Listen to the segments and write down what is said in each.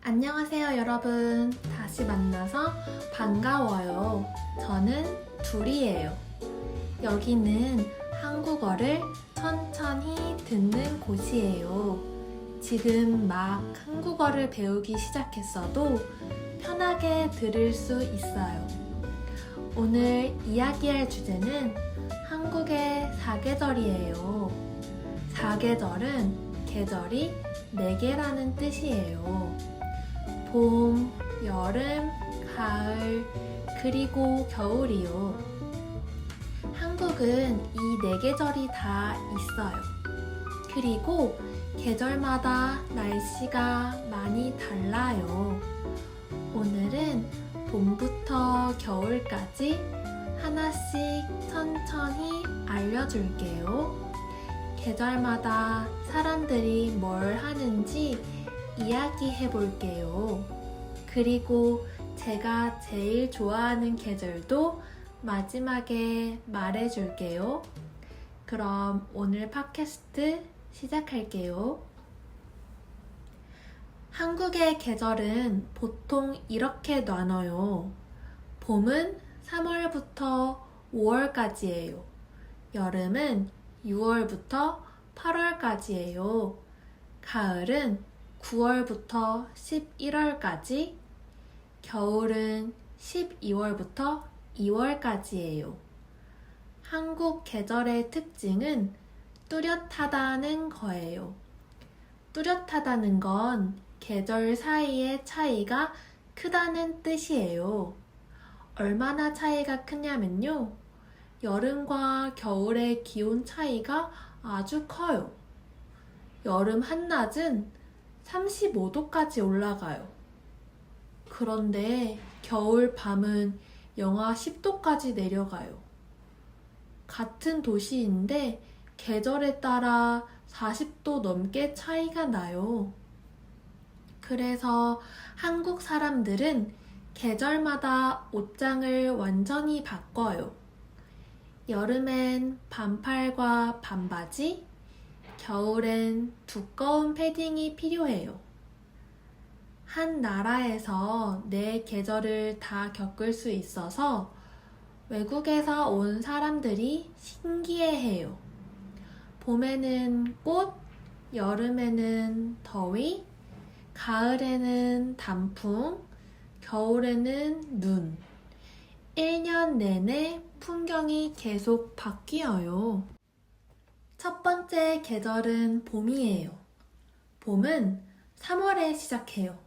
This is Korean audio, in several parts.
안녕하세요, 여러분. 다시 만나서 반가워요. 저는 둘이에요. 여기는 한국어를 천천히 듣는 곳이에요. 지금 막 한국어를 배우기 시작했어도 편하게 들을 수 있어요. 오늘 이야기할 주제는 한국의 사계절이에요. 사계절은 계절이 4개라는 뜻이에요. 봄, 여름, 가을, 그리고 겨울이요. 한국은 이 4계절이 다 있어요. 그리고 계절마다 날씨가 많이 달라요. 오늘은 봄부터 겨울까지 하나씩 천천히 알려줄게요. 계절마다 사람들이 뭘 하는지 이야기해 볼게요. 그리고 제가 제일 좋아하는 계절도 마지막에 말해 줄게요. 그럼 오늘 팟캐스트 시작할게요. 한국의 계절은 보통 이렇게 나눠요. 봄은 3월부터 5월까지예요. 여름은 6월부터 8월까지예요. 가을은 9월부터 11월까지, 겨울은 12월부터 2월까지예요. 한국 계절의 특징은 뚜렷하다는 거예요. 뚜렷하다는 건 계절 사이의 차이가 크다는 뜻이에요. 얼마나 차이가 크냐면요. 여름과 겨울의 기온 차이가 아주 커요. 여름 한낮은 35도까지 올라가요. 그런데 겨울 밤은 영하 10도까지 내려가요. 같은 도시인데 계절에 따라 40도 넘게 차이가 나요. 그래서 한국 사람들은 계절마다 옷장을 완전히 바꿔요. 여름엔 반팔과 반바지, 겨울엔 두꺼운 패딩이 필요해요. 한 나라에서 내 계절을 다 겪을 수 있어서 외국에서 온 사람들이 신기해해요. 봄에는 꽃, 여름에는 더위, 가을에는 단풍, 겨울에는 눈. 1년 내내 풍경이 계속 바뀌어요. 첫 번째 계절은 봄이에요. 봄은 3월에 시작해요.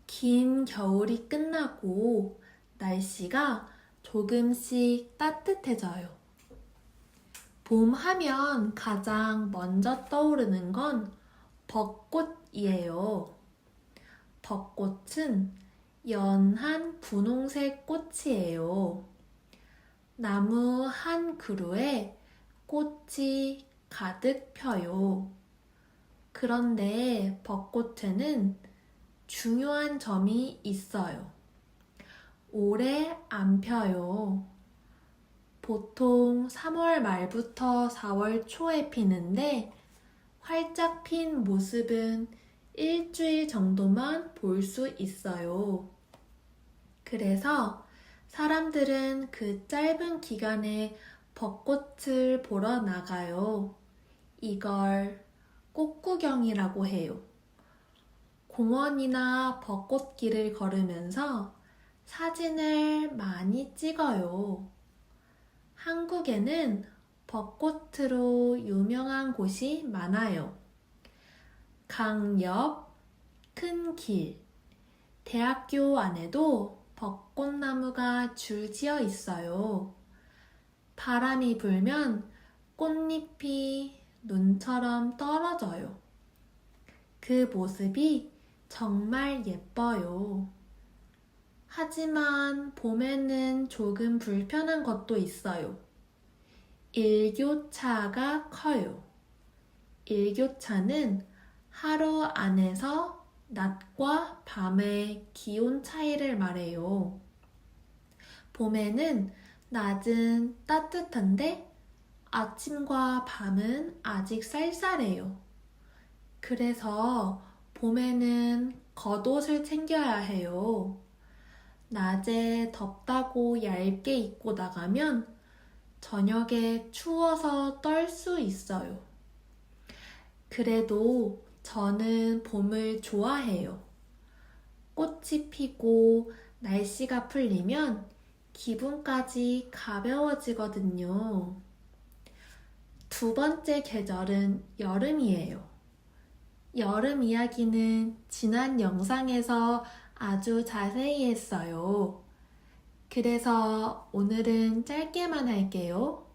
긴 겨울이 끝나고 날씨가 조금씩 따뜻해져요. 봄 하면 가장 먼저 떠오르는 건 벚꽃이에요. 벚꽃은 연한 분홍색 꽃이에요. 나무 한 그루에 꽃이 가득 펴요. 그런데 벚꽃에는 중요한 점이 있어요. 오래 안 펴요. 보통 3월 말부터 4월 초에 피는데 활짝 핀 모습은 일주일 정도만 볼 수 있어요. 그래서 사람들은 그 짧은 기간에 벚꽃을 보러 나가요. 이걸 꽃구경이라고 해요. 공원이나 벚꽃길을 걸으면서 사진을 많이 찍어요. 한국에는 벚꽃으로 유명한 곳이 많아요. 강 옆, 큰 길, 대학교 안에도 벚꽃나무가 줄지어 있어요. 바람이 불면 꽃잎이 눈처럼 떨어져요. 그 모습이 정말 예뻐요. 하지만 봄에는 조금 불편한 것도 있어요. 일교차가 커요. 일교차는 하루 안에서 낮과 밤의 기온 차이를 말해요. 봄에는 낮은 따뜻한데 아침과 밤은 아직 쌀쌀해요. 그래서 봄에는 겉옷을 챙겨야 해요. 낮에 덥다고 얇게 입고 나가면 저녁에 추워서 떨 수 있어요. 그래도 저는 봄을 좋아해요. 꽃이 피고 날씨가 풀리면 기분까지 가벼워지거든요. 두 번째 계절은 여름이에요. 여름 이야기는 지난 영상에서 아주 자세히 했어요. 그래서 오늘은 짧게만 할게요.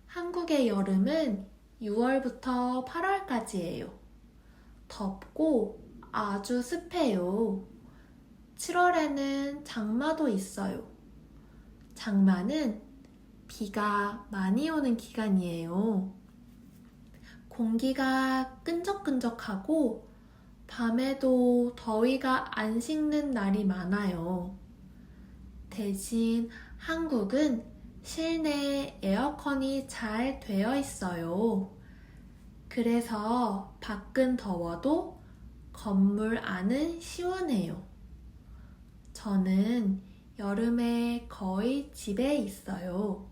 한국의 여름은 6월부터 8월까지예요. 덥고 아주 습해요. 7월에는 장마도 있어요. 장마는 비가 많이 오는 기간이에요. 공기가 끈적끈적하고 밤에도 더위가 안 식는 날이 많아요. 대신 한국은 실내에 에어컨이 잘 되어 있어요. 그래서 밖은 더워도 건물 안은 시원해요. 저는 여름에 거의 집에 있어요.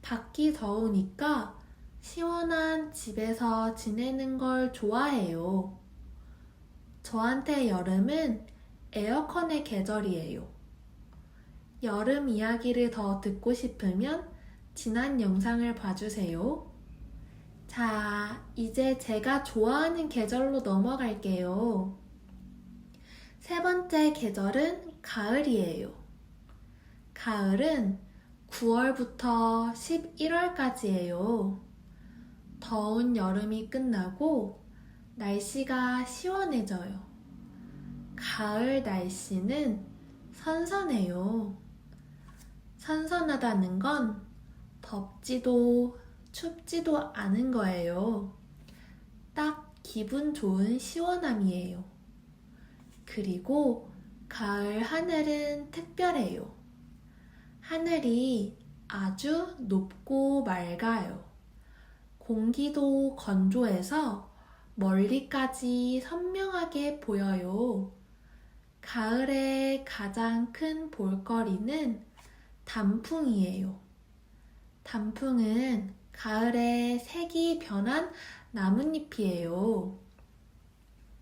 밖이 더우니까 시원한 집에서 지내는 걸 좋아해요. 저한테 여름은 에어컨의 계절이에요. 여름 이야기를 더 듣고 싶으면 지난 영상을 봐주세요. 자, 이제 제가 좋아하는 계절로 넘어갈게요. 세 번째 계절은 가을이에요. 가을은 9월부터 11월까지예요. 더운 여름이 끝나고 날씨가 시원해져요. 가을 날씨는 선선해요. 선선하다는 건 덥지도 춥지도 않은 거예요. 딱 기분 좋은 시원함이에요. 그리고 가을 하늘은 특별해요. 하늘이 아주 높고 맑아요. 공기도 건조해서 멀리까지 선명하게 보여요. 가을의 가장 큰 볼거리는 단풍이에요. 단풍은 가을에 색이 변한 나뭇잎이에요.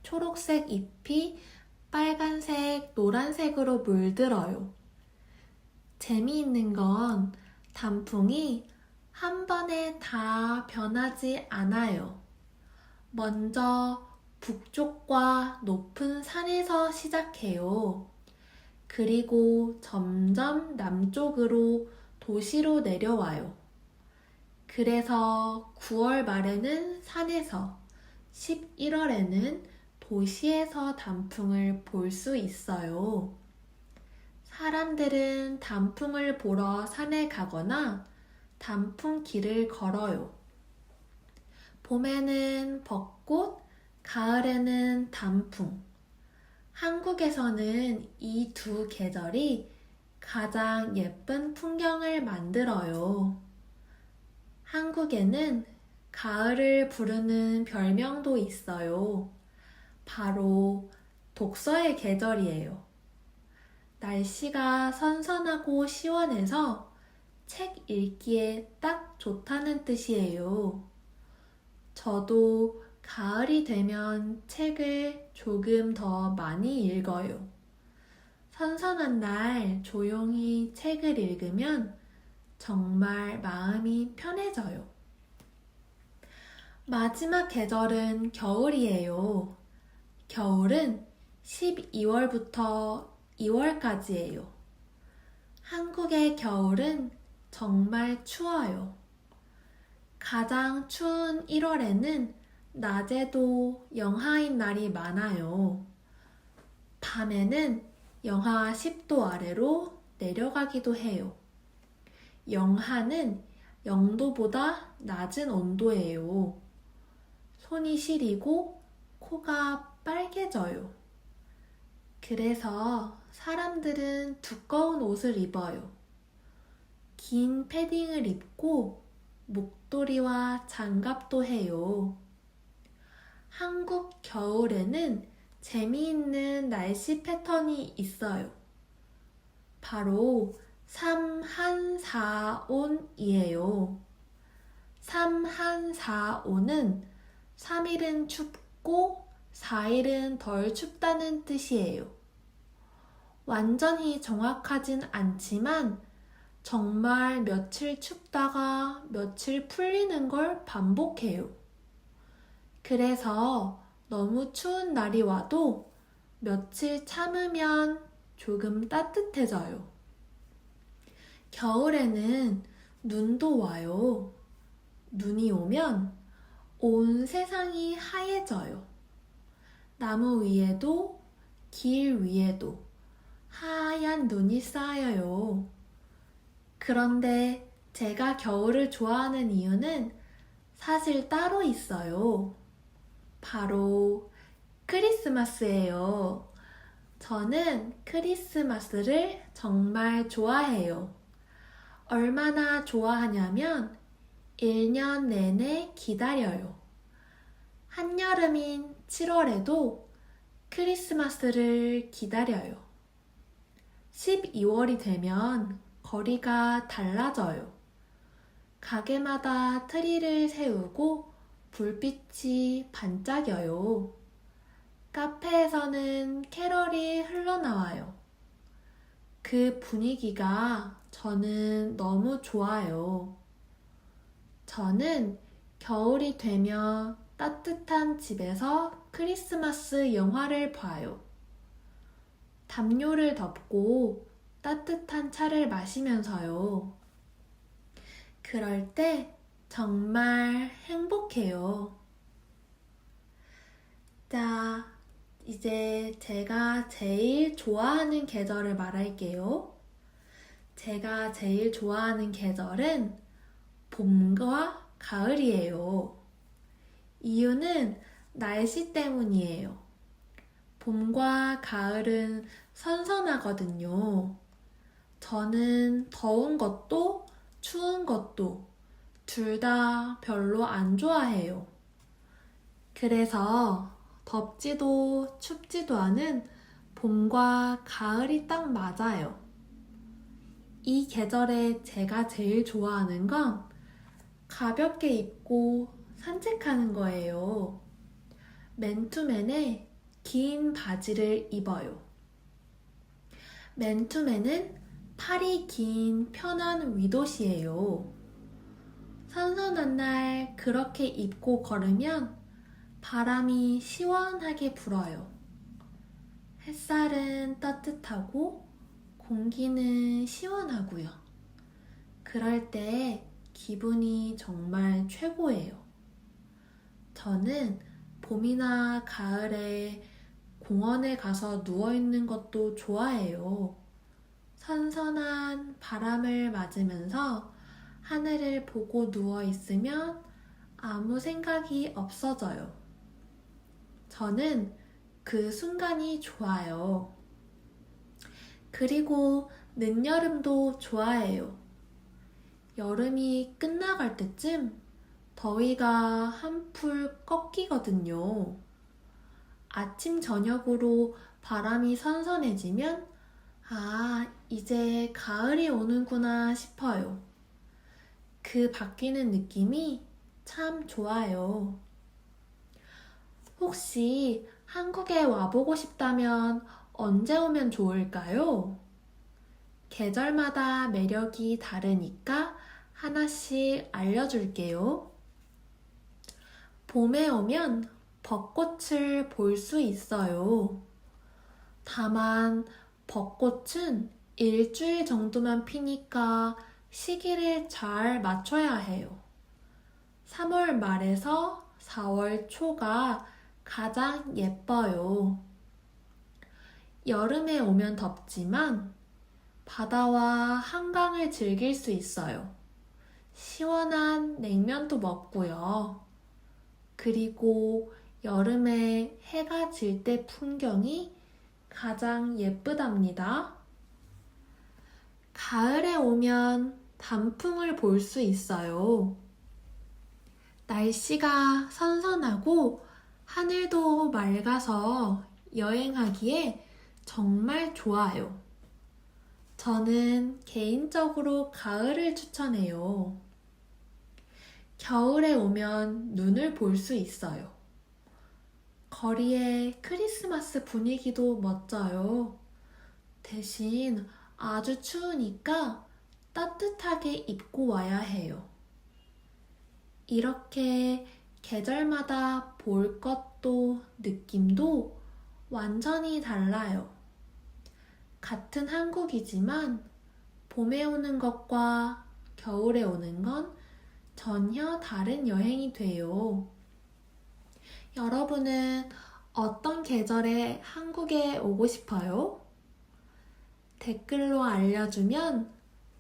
초록색 잎이 빨간색, 노란색으로 물들어요. 재미있는 건 단풍이 한 번에 다 변하지 않아요. 먼저 북쪽과 높은 산에서 시작해요. 그리고 점점 남쪽으로 도시로 내려와요. 그래서 9월 말에는 산에서, 11월에는 도시에서 단풍을 볼 수 있어요. 사람들은 단풍을 보러 산에 가거나 단풍길을 걸어요. 봄에는 벚꽃, 가을에는 단풍. 한국에서는 이 두 계절이 가장 예쁜 풍경을 만들어요. 한국에는 가을을 부르는 별명도 있어요. 바로 독서의 계절이에요. 날씨가 선선하고 시원해서 책 읽기에 딱 좋다는 뜻이에요. 저도 가을이 되면 책을 조금 더 많이 읽어요. 선선한 날 조용히 책을 읽으면 정말 마음이 편해져요. 마지막 계절은 겨울이에요. 겨울은 12월부터 2월까지예요. 한국의 겨울은 정말 추워요. 가장 추운 1월에는 낮에도 영하인 날이 많아요. 밤에는 영하 10도 아래로 내려가기도 해요. 영하는 0도보다 낮은 온도예요. 손이 시리고 코가 빨개져요. 그래서 사람들은 두꺼운 옷을 입어요. 긴 패딩을 입고 목도리와 장갑도 해요. 한국 겨울에는 재미있는 날씨 패턴이 있어요. 바로 3한4온이에요. 3한4온은 3일은 춥고 4일은 덜 춥다는 뜻이에요. 완전히 정확하진 않지만 정말 며칠 춥다가 며칠 풀리는 걸 반복해요. 그래서 너무 추운 날이 와도 며칠 참으면 조금 따뜻해져요. 겨울에는 눈도 와요. 눈이 오면 온 세상이 하얘져요. 나무 위에도 길 위에도 하얀 눈이 쌓여요. 그런데 제가 겨울을 좋아하는 이유는 사실 따로 있어요. 바로 크리스마스예요. 저는 크리스마스를 정말 좋아해요. 얼마나 좋아하냐면 1년 내내 기다려요. 한여름인 7월에도 크리스마스를 기다려요. 12월이 되면 거리가 달라져요. 가게마다 트리를 세우고 불빛이 반짝여요. 카페에서는 캐럴이 흘러나와요. 그 분위기가 저는 너무 좋아요. 저는 겨울이 되면 따뜻한 집에서 크리스마스 영화를 봐요. 담요를 덮고 따뜻한 차를 마시면서요. 그럴 때 정말 행복해요. 자, 이제 제가 제일 좋아하는 계절을 말할게요. 제가 제일 좋아하는 계절은 봄과 가을이에요. 이유는 날씨 때문이에요. 봄과 가을은 선선하거든요. 저는 더운 것도 추운 것도 둘 다 별로 안 좋아해요. 그래서 덥지도 춥지도 않은 봄과 가을이 딱 맞아요. 이 계절에 제가 제일 좋아하는 건 가볍게 입고 산책하는 거예요. 맨투맨에 긴 바지를 입어요. 맨투맨은 팔이 긴 편한 윗옷이에요. 선선한 날 그렇게 입고 걸으면 바람이 시원하게 불어요. 햇살은 따뜻하고 공기는 시원하고요. 그럴 때 기분이 정말 최고예요. 저는 봄이나 가을에 공원에 가서 누워있는 것도 좋아해요. 선선한 바람을 맞으면서 하늘을 보고 누워있으면 아무 생각이 없어져요. 저는 그 순간이 좋아요. 그리고 늦여름도 좋아해요. 여름이 끝나갈 때쯤 더위가 한풀 꺾이거든요. 아침 저녁으로 바람이 선선해지면 이제 가을이 오는구나 싶어요. 그 바뀌는 느낌이 참 좋아요. 혹시 한국에 와보고 싶다면 언제 오면 좋을까요? 계절마다 매력이 다르니까 하나씩 알려줄게요. 봄에 오면 벚꽃을 볼 수 있어요. 다만 벚꽃은 일주일 정도만 피니까 시기를 잘 맞춰야 해요. 3월 말에서 4월 초가 가장 예뻐요. 여름에 오면 덥지만 바다와 한강을 즐길 수 있어요. 시원한 냉면도 먹고요. 그리고 여름에 해가 질 때 풍경이 가장 예쁘답니다. 가을에 오면 단풍을 볼 수 있어요. 날씨가 선선하고 하늘도 맑아서 여행하기에 정말 좋아요. 저는 개인적으로 가을을 추천해요. 겨울에 오면 눈을 볼 수 있어요. 거리의 크리스마스 분위기도 멋져요. 대신 아주 추우니까 따뜻하게 입고 와야 해요. 이렇게 계절마다 볼 것도 느낌도 완전히 달라요. 같은 한국이지만 봄에 오는 것과 겨울에 오는 건 전혀 다른 여행이 돼요. 여러분은 어떤 계절에 한국에 오고 싶어요? 댓글로 알려주면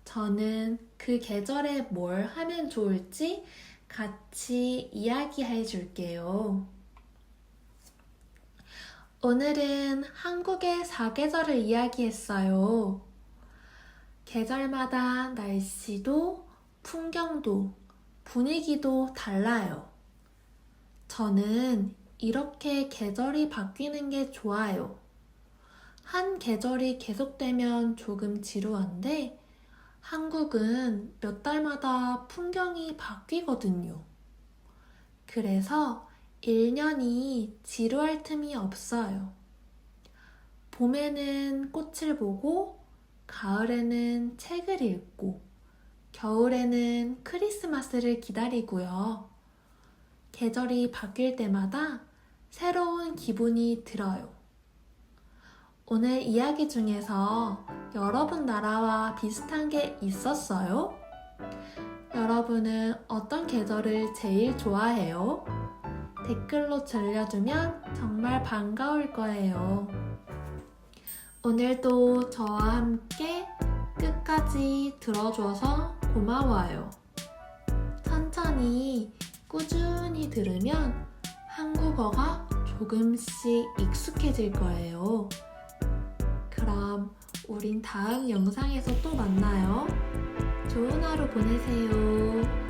저는 그 계절에 뭘 하면 좋을지 같이 이야기해 줄게요. 오늘은 한국의 사계절을 이야기했어요. 계절마다 날씨도 풍경도 분위기도 달라요. 저는 이렇게 계절이 바뀌는 게 좋아요. 한 계절이 계속되면 조금 지루한데 한국은 몇 달마다 풍경이 바뀌거든요. 그래서 1년이 지루할 틈이 없어요. 봄에는 꽃을 보고, 가을에는 책을 읽고, 겨울에는 크리스마스를 기다리고요. 계절이 바뀔 때마다 새로운 기분이 들어요. 오늘 이야기 중에서 여러분 나라와 비슷한 게 있었어요? 여러분은 어떤 계절을 제일 좋아해요? 댓글로 들려주면 정말 반가울 거예요. 오늘도 저와 함께 끝까지 들어줘서 고마워요. 천천히 꾸준히 들으면 한국어가 조금씩 익숙해질 거예요. 그럼 우린 다음 영상에서 또 만나요. 좋은 하루 보내세요.